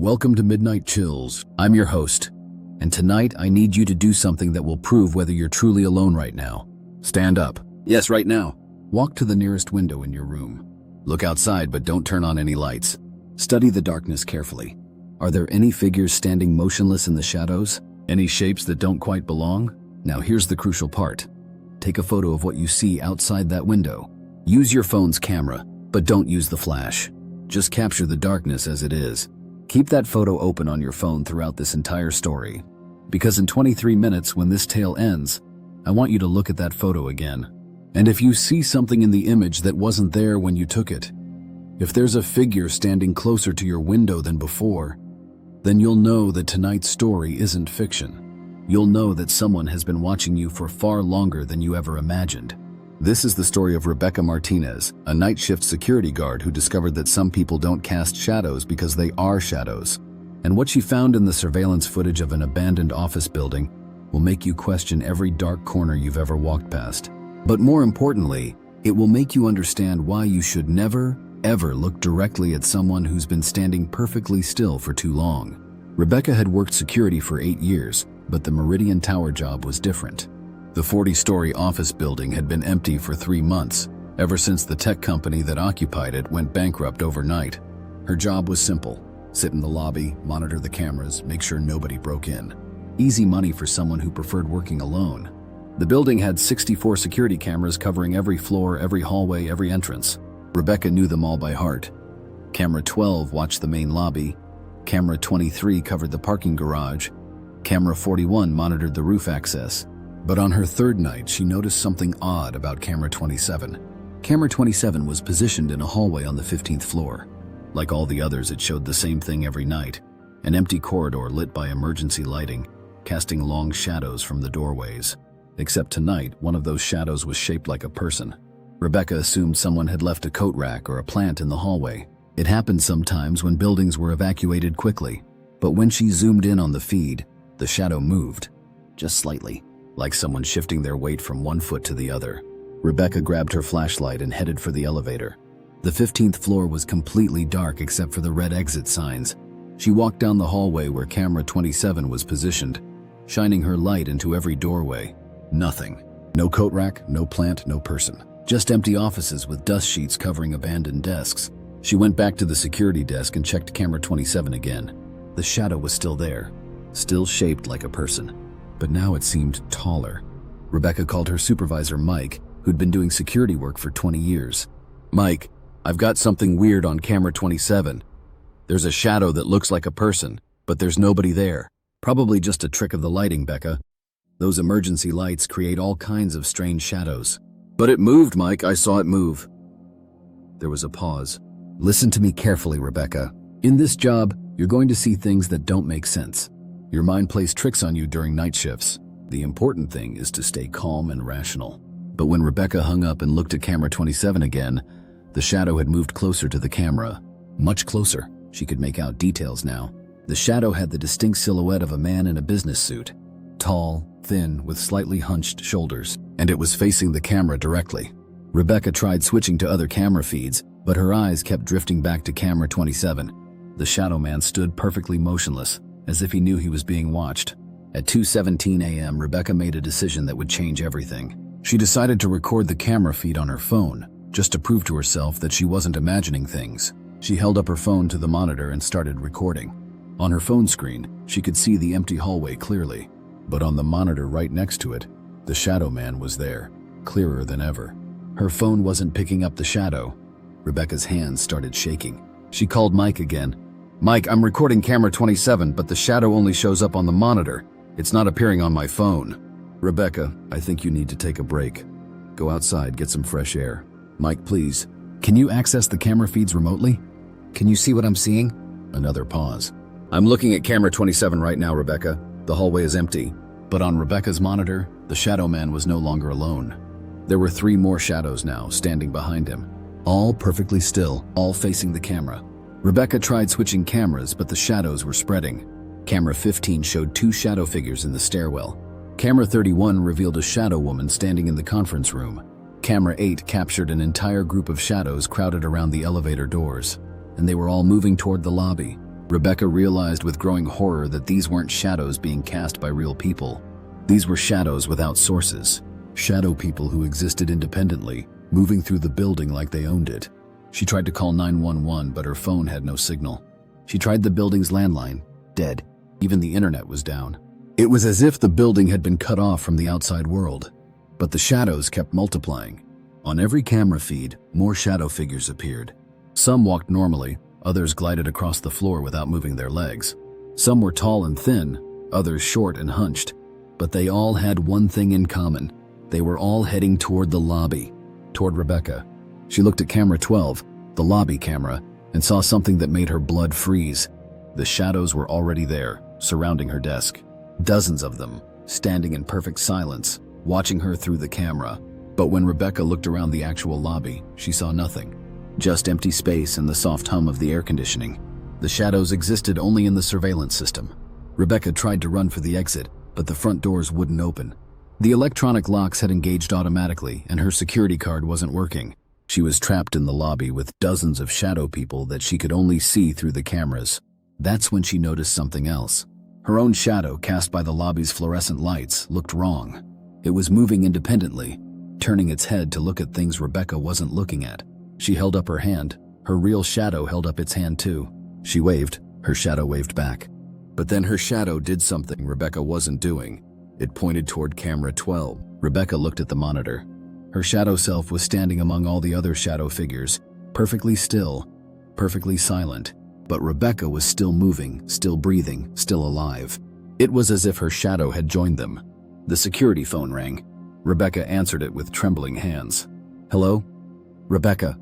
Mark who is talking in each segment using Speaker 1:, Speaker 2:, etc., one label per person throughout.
Speaker 1: Welcome to Midnight Chills. I'm your host, and tonight I need you to do something that will prove whether you're truly alone right now. Stand up. Yes, right now. Walk to the nearest window in your room. Look outside, but don't turn on any lights. Study the darkness carefully. Are there any figures standing motionless in the shadows? Any shapes that don't quite belong? Now here's the crucial part. Take a photo of what you see outside that window. Use your phone's camera, but don't use the flash. Just capture the darkness as it is. Keep that photo open on your phone throughout this entire story. Because in 23 minutes, when this tale ends, I want you to look at that photo again. And if you see something in the image that wasn't there when you took it, if there's a figure standing closer to your window than before, then you'll know that tonight's story isn't fiction. You'll know that someone has been watching you for far longer than you ever imagined. This is the story of Rebecca Martinez, a night shift security guard who discovered that some people don't cast shadows because they are shadows. And what she found in the surveillance footage of an abandoned office building will make you question every dark corner you've ever walked past. But more importantly, it will make you understand why you should never, ever look directly at someone who's been standing perfectly still for too long. Rebecca had worked security for 8 years, but the Meridian Tower job was different. The 40-story office building had been empty for 3 months, ever since the tech company that occupied it went bankrupt overnight. Her job was simple: sit in the lobby, monitor the cameras, make sure nobody broke in. Easy money for someone who preferred working alone. The building had 64 security cameras covering every floor, every hallway, every entrance. Rebecca knew them all by heart. Camera 12 watched the main lobby. Camera 23 covered the parking garage. Camera 41 monitored the roof access. But on her third night, she noticed something odd about Camera 27. Camera 27 was positioned in a hallway on the 15th floor. Like all the others, it showed the same thing every night: an empty corridor lit by emergency lighting, casting long shadows from the doorways. Except tonight, one of those shadows was shaped like a person. Rebecca assumed someone had left a coat rack or a plant in the hallway. It happened sometimes when buildings were evacuated quickly. But when she zoomed in on the feed, the shadow moved, just slightly, like someone shifting their weight from one foot to the other. Rebecca grabbed her flashlight and headed for the elevator. The 15th floor was completely dark except for the red exit signs. She walked down the hallway where Camera 27 was positioned, shining her light into every doorway. Nothing. No coat rack, no plant, no person. Just empty offices with dust sheets covering abandoned desks. She went back to the security desk and checked Camera 27 again. The shadow was still there, still shaped like a person. But now it seemed taller. Rebecca called her supervisor, Mike, who'd been doing security work for 20 years. "Mike, I've got something weird on Camera 27. There's a shadow that looks like a person, but there's nobody there. Probably just a trick of the lighting, Becca. Those emergency lights create all kinds of strange shadows." "But it moved, Mike. I saw it move." There was a pause. "Listen to me carefully, Rebecca. In this job, you're going to see things that don't make sense. Your mind plays tricks on you during night shifts. The important thing is to stay calm and rational." But when Rebecca hung up and looked at Camera 27 again, the shadow had moved closer to the camera. Much closer. She could make out details now. The shadow had the distinct silhouette of a man in a business suit. Tall, thin, with slightly hunched shoulders. And it was facing the camera directly. Rebecca tried switching to other camera feeds, but her eyes kept drifting back to Camera 27. The shadow man stood perfectly motionless, as if he knew he was being watched. At 2:17 a.m., Rebecca made a decision that would change everything. She decided to record the camera feed on her phone, just to prove to herself that she wasn't imagining things. She held up her phone to the monitor and started recording. On her phone screen, she could see the empty hallway clearly. But on the monitor right next to it, the shadow man was there, clearer than ever. Her phone wasn't picking up the shadow. Rebecca's hands started shaking. She called Mike again. "Mike, I'm recording Camera 27, but the shadow only shows up on the monitor. It's not appearing on my phone." "Rebecca, I think you need to take a break. Go outside, get some fresh air." "Mike, please. Can you access the camera feeds remotely? Can you see what I'm seeing?" Another pause. "I'm looking at Camera 27 right now, Rebecca. The hallway is empty." But on Rebecca's monitor, the shadow man was no longer alone. There were 3 more shadows now, standing behind him. All perfectly still, all facing the camera. Rebecca tried switching cameras, but the shadows were spreading. Camera 15 showed 2 shadow figures in the stairwell. Camera 31 revealed a shadow woman standing in the conference room. Camera 8 captured an entire group of shadows crowded around the elevator doors, and they were all moving toward the lobby. Rebecca realized with growing horror that these weren't shadows being cast by real people. These were shadows without sources. Shadow people who existed independently, moving through the building like they owned it. She tried to call 911, but her phone had no signal. She tried the building's landline, dead. Even the internet was down. It was as if the building had been cut off from the outside world. But the shadows kept multiplying. On every camera feed, more shadow figures appeared. Some walked normally, others glided across the floor without moving their legs. Some were tall and thin, others short and hunched. But they all had one thing in common. They were all heading toward the lobby, toward Rebecca. She looked at camera 12, the lobby camera, and saw something that made her blood freeze. The shadows were already there, surrounding her desk. Dozens of them, standing in perfect silence, watching her through the camera. But when Rebecca looked around the actual lobby, she saw nothing. Just empty space and the soft hum of the air conditioning. The shadows existed only in the surveillance system. Rebecca tried to run for the exit, but the front doors wouldn't open. The electronic locks had engaged automatically, and her security card wasn't working. She was trapped in the lobby with dozens of shadow people that she could only see through the cameras. That's when she noticed something else. Her own shadow, cast by the lobby's fluorescent lights, looked wrong. It was moving independently, turning its head to look at things Rebecca wasn't looking at. She held up her hand. Her real shadow held up its hand too. She waved. Her shadow waved back. But then her shadow did something Rebecca wasn't doing. It pointed toward camera 12. Rebecca looked at the monitor. Her shadow self was standing among all the other shadow figures, perfectly still, perfectly silent. But Rebecca was still moving, still breathing, still alive. It was as if her shadow had joined them. The security phone rang. Rebecca answered it with trembling hands. "Hello? Rebecca."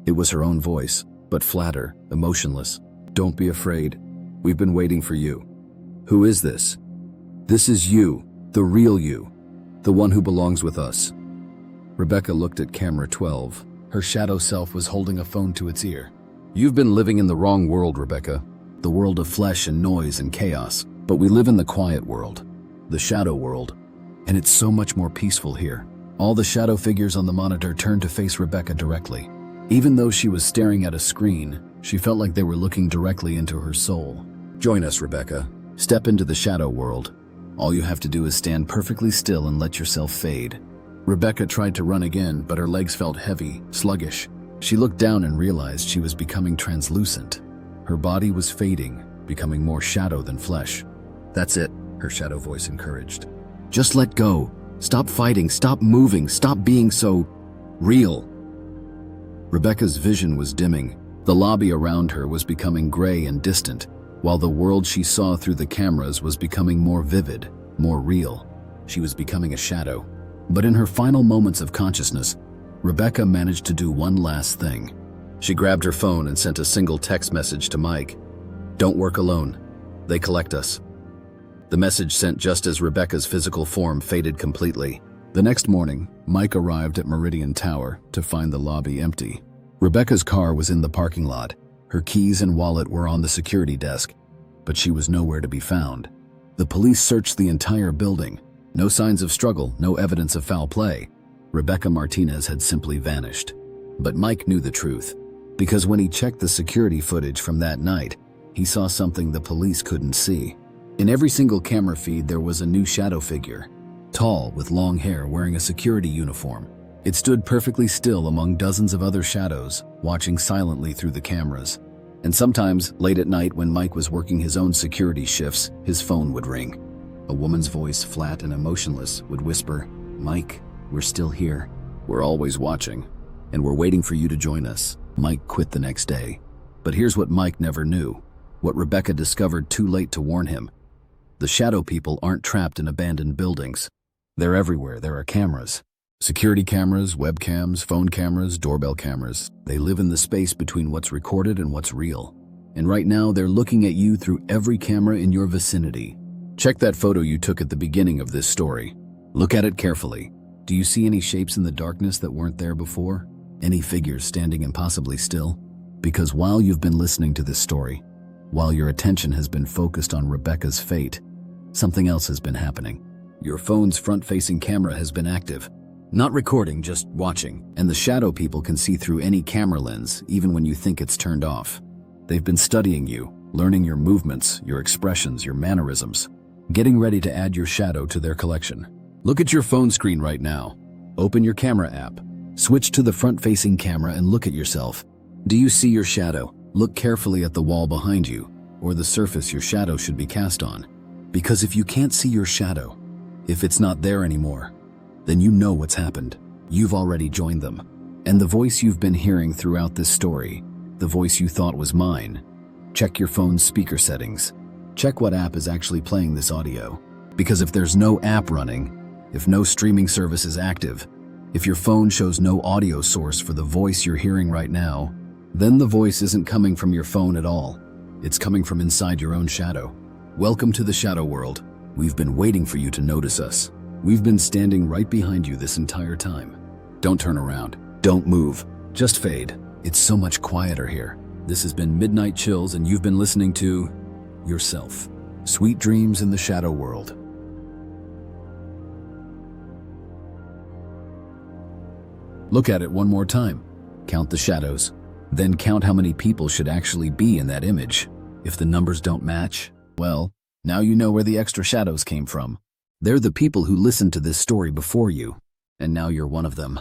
Speaker 1: It was her own voice, but flatter, emotionless. "Don't be afraid. We've been waiting for you." "Who is this?" "This is you, the real you, the one who belongs with us." Rebecca looked at camera 12. Her shadow self was holding a phone to its ear. "You've been living in the wrong world, Rebecca. The world of flesh and noise and chaos. But we live in the quiet world, the shadow world. And it's so much more peaceful here." All the shadow figures on the monitor turned to face Rebecca directly. Even though she was staring at a screen, she felt like they were looking directly into her soul. "Join us, Rebecca. Step into the shadow world. All you have to do is stand perfectly still and let yourself fade." Rebecca tried to run again, but her legs felt heavy, sluggish. She looked down and realized she was becoming translucent. Her body was fading, becoming more shadow than flesh. "That's it," her shadow voice encouraged. "Just let go. Stop fighting, stop moving, stop being so real." Rebecca's vision was dimming. The lobby around her was becoming gray and distant, while the world she saw through the cameras was becoming more vivid, more real. She was becoming a shadow. But in her final moments of consciousness, Rebecca managed to do one last thing. She grabbed her phone and sent a single text message to Mike. "Don't work alone. They collect us." The message sent just as Rebecca's physical form faded completely. The next morning, Mike arrived at Meridian Tower to find the lobby empty. Rebecca's car was in the parking lot. Her keys and wallet were on the security desk, but she was nowhere to be found. The police searched the entire building. No signs of struggle, no evidence of foul play. Rebecca Martinez had simply vanished. But Mike knew the truth, because when he checked the security footage from that night, he saw something the police couldn't see. In every single camera feed, there was a new shadow figure, tall, with long hair, wearing a security uniform. It stood perfectly still among dozens of other shadows, watching silently through the cameras. And sometimes, late at night when Mike was working his own security shifts, his phone would ring. A woman's voice, flat and emotionless, would whisper, "Mike, we're still here. We're always watching, and we're waiting for you to join us." Mike quit the next day. But here's what Mike never knew, what Rebecca discovered too late to warn him. The shadow people aren't trapped in abandoned buildings. They're everywhere. There are cameras. Security cameras, webcams, phone cameras, doorbell cameras. They live in the space between what's recorded and what's real. And right now, they're looking at you through every camera in your vicinity. Check that photo you took at the beginning of this story. Look at it carefully. Do you see any shapes in the darkness that weren't there before? Any figures standing impossibly still? Because while you've been listening to this story, while your attention has been focused on Rebecca's fate, something else has been happening. Your phone's front-facing camera has been active. Not recording, just watching. And the shadow people can see through any camera lens, even when you think it's turned off. They've been studying you, learning your movements, your expressions, your mannerisms, getting ready to add your shadow to their collection. Look at your phone screen right now. Open your camera app. Switch to the front-facing camera and look at yourself. Do you see your shadow? Look carefully at the wall behind you, or the surface your shadow should be cast on. Because if you can't see your shadow, if it's not there anymore, then you know what's happened. You've already joined them. And the voice you've been hearing throughout this story, the voice you thought was mine, check your phone's speaker settings. Check what app is actually playing this audio. Because if there's no app running, if no streaming service is active, if your phone shows no audio source for the voice you're hearing right now, then the voice isn't coming from your phone at all. It's coming from inside your own shadow. Welcome to the shadow world. We've been waiting for you to notice us. We've been standing right behind you this entire time. Don't turn around. Don't move. Just fade. It's so much quieter here. This has been Midnight Chills, and you've been listening to yourself. Sweet dreams in the shadow world. Look at it one more time. Count the shadows. Then count how many people should actually be in that image. If the numbers don't match, well, now you know where the extra shadows came from. They're the people who listened to this story before you, and now you're one of them.